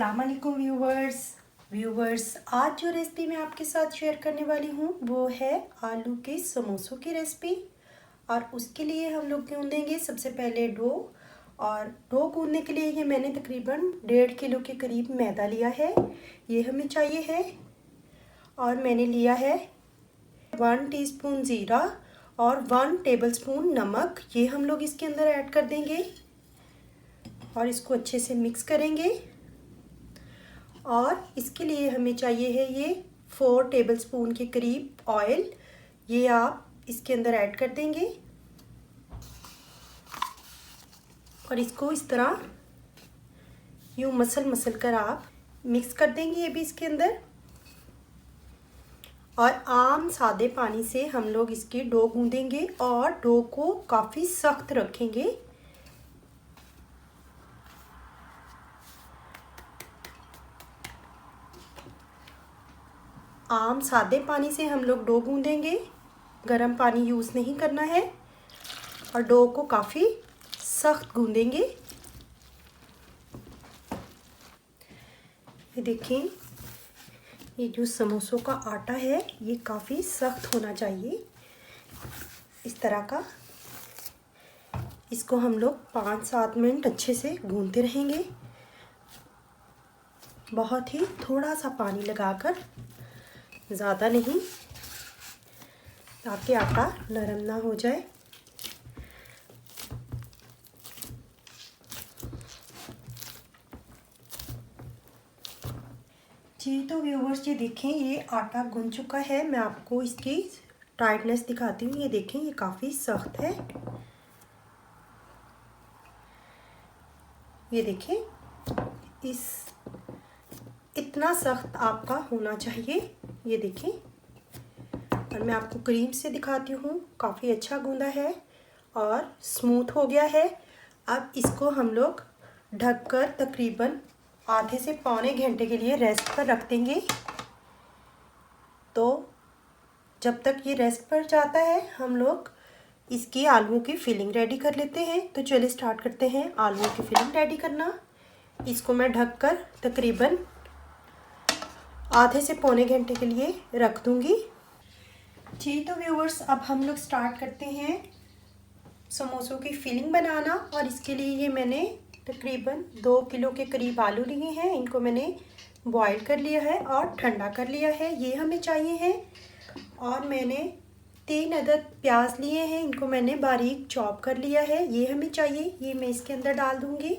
अस्सलाम वालेकुम व्यूवर्स आज जो रेसिपी मैं आपके साथ शेयर करने वाली हूँ वो है आलू के समोसों की रेसिपी। और उसके लिए हम लोग गूँधेंगे सबसे पहले डो। और डो गूँधने के लिए ये मैंने तकरीबन 1.5 किलो के करीब मैदा लिया है, ये हमें चाहिए है। और मैंने लिया है 1 टीस्पून ज़ीरा और 1 टेबलस्पून नमक, ये हम लोग इसके अंदर ऐड कर देंगे और इसको अच्छे से मिक्स करेंगे। और इसके लिए हमें चाहिए है ये 4 टेबलस्पून के करीब ऑयल, ये आप इसके अंदर ऐड कर देंगे और इसको इस तरह यूँ मसल कर आप मिक्स कर देंगे ये भी इसके अंदर। और आम सादे पानी से हम लोग इसकी डो गूँधेंगे और डो को काफ़ी सख्त रखेंगे। आम सादे पानी से हम लोग डो गूँधेंगे, गर्म पानी यूज़ नहीं करना है। और डो को काफ़ी सख्त गूँधेंगे। ये देखें, ये जो समोसों का आटा है ये काफ़ी सख्त होना चाहिए, इस तरह का। इसको हम लोग 5-7 मिनट अच्छे से गूँधते रहेंगे, बहुत ही थोड़ा सा पानी लगाकर, ज़्यादा नहीं, ताकि आटा नरम ना हो जाए। जी तो व्यूवर्स ये देखें, ये आटा गूंद चुका है। मैं आपको इसकी टाइटनेस दिखाती हूँ। ये देखें, ये काफ़ी सख्त है। ये देखें, इतना सख्त आपका होना चाहिए। ये देखें, और मैं आपको क्रीम से दिखाती हूँ, काफ़ी अच्छा गूंदा है और स्मूथ हो गया है। अब इसको हम लोग ढककर तकरीबन आधे से पौने घंटे के लिए रेस्ट पर रख देंगे। तो जब तक ये रेस्ट पर जाता है हम लोग इसकी आलूओं की फिलिंग रेडी कर लेते हैं। तो चलिए स्टार्ट करते हैं आलूओं की फिलिंग रेडी करना। इसको मैं ढककर तकरीबन आधे से पौने घंटे के लिए रख दूंगी। जी तो व्यूवर्स, अब हम लोग स्टार्ट करते हैं समोसों की फिलिंग बनाना। और इसके लिए ये मैंने तकरीबन 2 किलो के करीब आलू लिए हैं। इनको मैंने बॉईल कर लिया है और ठंडा कर लिया है, ये हमें चाहिए है। और मैंने 3 अदद प्याज लिए हैं, इनको मैंने बारीक चॉप कर लिया है, ये हमें चाहिए। ये मैं इसके अंदर डाल दूंगी।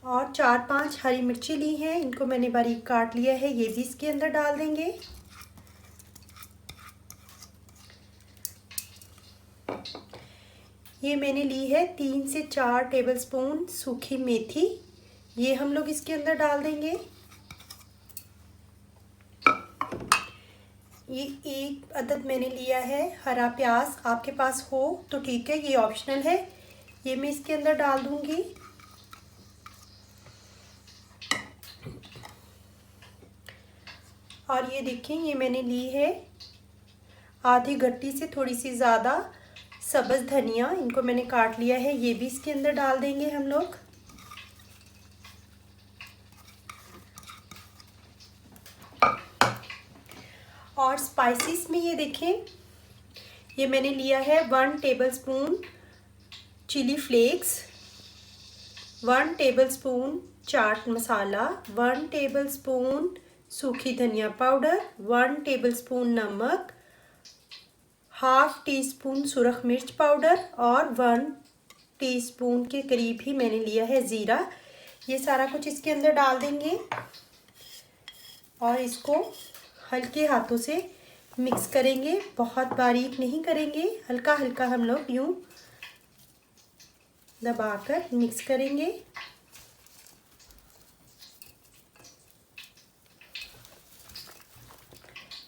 और 4-5 हरी मिर्ची ली हैं, इनको मैंने बारीक काट लिया है, ये भी इसके अंदर डाल देंगे। ये मैंने ली है 3 से 4 टेबलस्पून सूखी मेथी, ये हम लोग इसके अंदर डाल देंगे। ये 1 अदद मैंने लिया है हरा प्याज, आपके पास हो तो ठीक है, ये ऑप्शनल है, ये मैं इसके अंदर डाल दूंगी। और ये देखें, ये मैंने ली है आधी गट्टी से थोड़ी सी ज़्यादा सब्ज़ धनिया, इनको मैंने काट लिया है, ये भी इसके अंदर डाल देंगे हम लोग। और स्पाइसेस में ये देखें, ये मैंने लिया है 1 tablespoon chilli flakes, 1 tablespoon chaat masala, 1 tablespoon सूखी धनिया पाउडर, 1 टेबलस्पून नमक, हाफ टीस्पून सुरख मिर्च पाउडर और 1 टीस्पून के करीब ही मैंने लिया है ज़ीरा। ये सारा कुछ इसके अंदर डाल देंगे और इसको हल्के हाथों से मिक्स करेंगे, बहुत बारीक नहीं करेंगे, हल्का हल्का हम लोग यूँ दबाकर मिक्स करेंगे।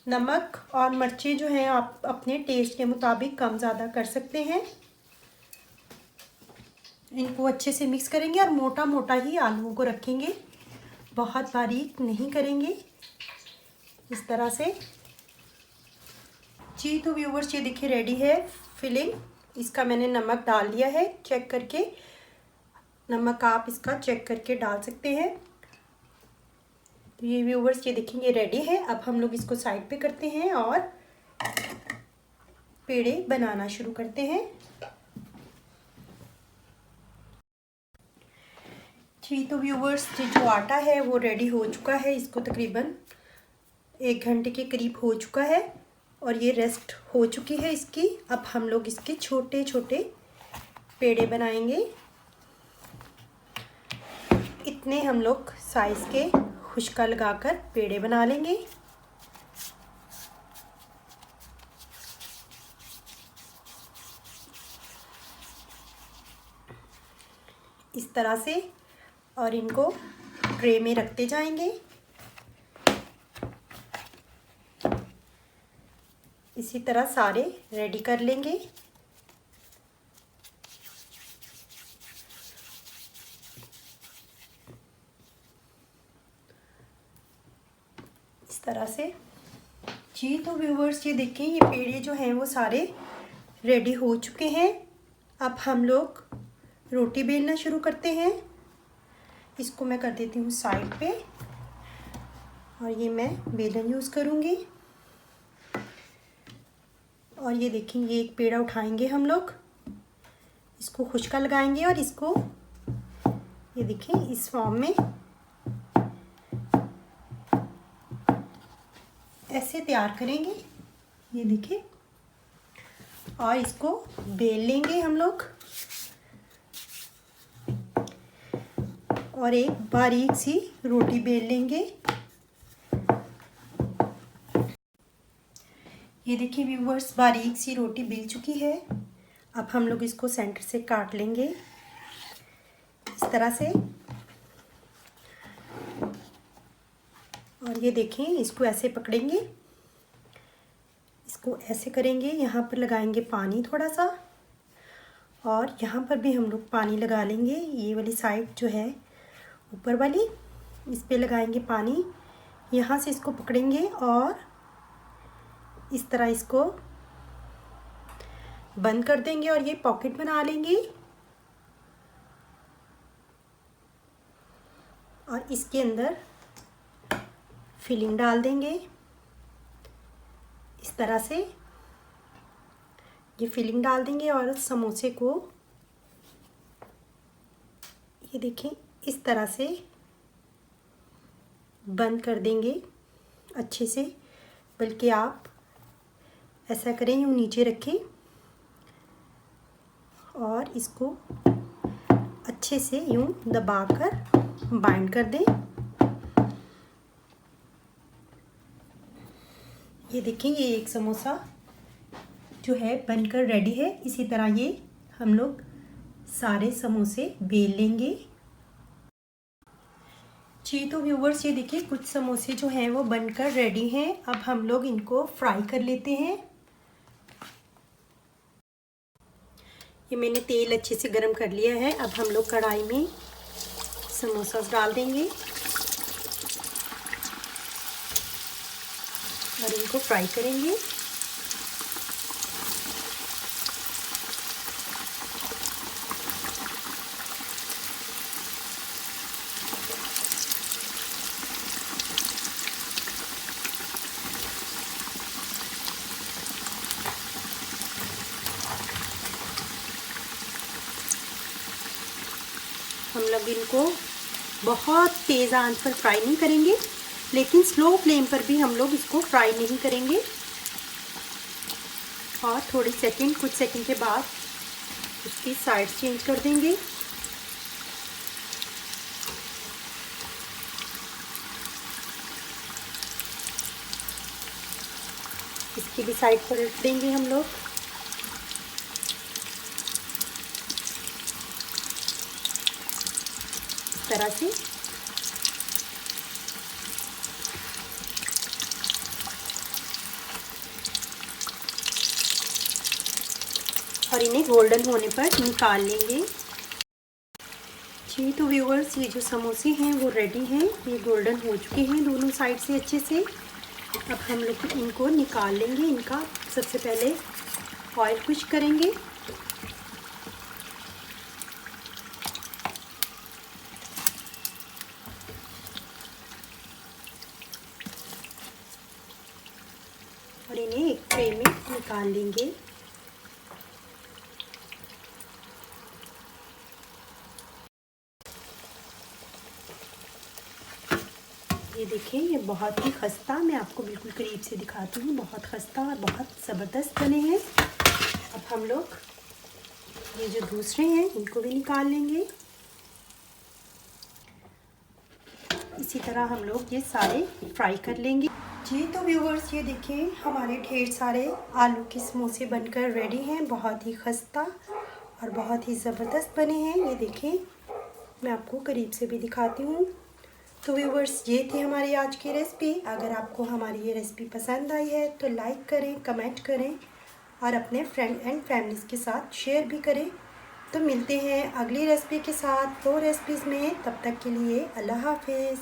नमक और मिर्ची जो हैं आप अपने टेस्ट के मुताबिक कम ज़्यादा कर सकते हैं। इनको अच्छे से मिक्स करेंगे और मोटा मोटा ही आलूओं को रखेंगे, बहुत बारीक नहीं करेंगे, इस तरह से। जी तो व्यूवर्स, ये देखिए रेडी है फिलिंग। इसका मैंने नमक डाल लिया है चेक करके। नमक आप इसका चेक करके डाल सकते हैं। तो ये व्यूवर्स, ये देखेंगे रेडी है। अब हम लोग इसको साइड पे करते हैं और पेड़े बनाना शुरू करते हैं। जी तो व्यूवर्स, जो आटा है वो रेडी हो चुका है। इसको तकरीबन 1 घंटे के करीब हो चुका है और ये रेस्ट हो चुकी है इसकी। अब हम लोग इसके छोटे छोटे पेड़े बनाएंगे। इतने हम लोग साइज़ के खुशका लगाकर पेड़े बना लेंगे। इस तरह से, और इनको ट्रे में रखते जाएंगे। इसी तरह सारे रेडी कर लेंगे। इस तरह से। जी तो व्यूवर्स, ये देखें, ये पेड़े जो हैं वो सारे रेडी हो चुके हैं। अब हम लोग रोटी बेलना शुरू करते हैं। इसको मैं कर देती हूँ साइड पे और ये मैं बेलन यूज़ करूँगी। और ये देखें, ये एक पेड़ा उठाएंगे हम लोग, इसको खुशका लगाएंगे और इसको ये देखें इस फॉर्म में ऐसे तैयार करेंगे। ये देखें, और इसको बेल लेंगे हम लोग और एक बारीक सी रोटी बेल लेंगे। ये देखिए व्यूवर्स, बारीक सी रोटी बेल चुकी है। अब हम लोग इसको सेंटर से काट लेंगे इस तरह से। और ये देखें, इसको ऐसे पकड़ेंगे, इसको ऐसे करेंगे, यहाँ पर लगाएंगे पानी थोड़ा सा और यहाँ पर भी हम लोग पानी लगा लेंगे। ये वाली साइड जो है ऊपर वाली, इस पे लगाएंगे पानी। यहाँ से इसको पकड़ेंगे और इस तरह इसको बंद कर देंगे और ये पॉकेट बना लेंगे। और इसके अंदर फिलिंग डाल देंगे इस तरह से। ये फिलिंग डाल देंगे और समोसे को ये देखें इस तरह से बंद कर देंगे अच्छे से। बल्कि आप ऐसा करें, यूँ नीचे रखें और इसको अच्छे से यूँ दबाकर बाइंड कर दें। ये देखें, ये एक समोसा जो है बनकर रेडी है। इसी तरह ये हम लोग सारे समोसे बेल लेंगे। जी तो व्यूवर्स, ये देखिए कुछ समोसे जो हैं वो बनकर रेडी हैं। अब हम लोग इनको फ्राई कर लेते हैं। ये मैंने तेल अच्छे से गरम कर लिया है। अब हम लोग कढ़ाई में समोसा डाल देंगे और इनको फ्राई करेंगे। हम लोग इनको बहुत तेज़ आंच पर फ्राई नहीं करेंगे, लेकिन स्लो फ्लेम पर भी हम लोग इसको फ्राई नहीं करेंगे। और कुछ सेकंड के बाद उसकी साइड चेंज कर देंगे। इसकी भी साइड पर रख देंगे हम लोग। इस तरह से। और इन्हें गोल्डन होने पर निकाल लेंगे। जी तो व्यूअर्स, ये जो समोसे हैं वो रेडी हैं। ये गोल्डन हो चुके हैं दोनों साइड से अच्छे से। अब हम लोग इनको निकाल लेंगे। इनका सबसे पहले ऑयल खुश करेंगे। निकाल लेंगे। ये देखें, ये बहुत ही खस्ता, मैं आपको बिल्कुल करीब से दिखाती हूँ, बहुत खस्ता और बहुत ज़बरदस्त बने हैं। अब हम लोग ये जो दूसरे हैं इनको भी निकाल लेंगे। इसी तरह हम लोग ये सारे फ्राई कर लेंगे। जी तो व्यूअर्स, ये देखिए हमारे ढेर सारे आलू के समोसे बनकर रेडी हैं। बहुत ही खस्ता और बहुत ही ज़बरदस्त बने हैं। ये देखें, मैं आपको करीब से भी दिखाती हूँ। तो व्यूअर्स, ये थी हमारी आज की रेसिपी। अगर आपको हमारी ये रेसिपी पसंद आई है तो लाइक करें, कमेंट करें और अपने फ्रेंड एंड फैमिलीज़ के साथ शेयर भी करें। तो मिलते हैं अगली रेसिपी के साथ 2 रेसिपीज़ में। तब तक के लिए अल्लाह हाफिज़।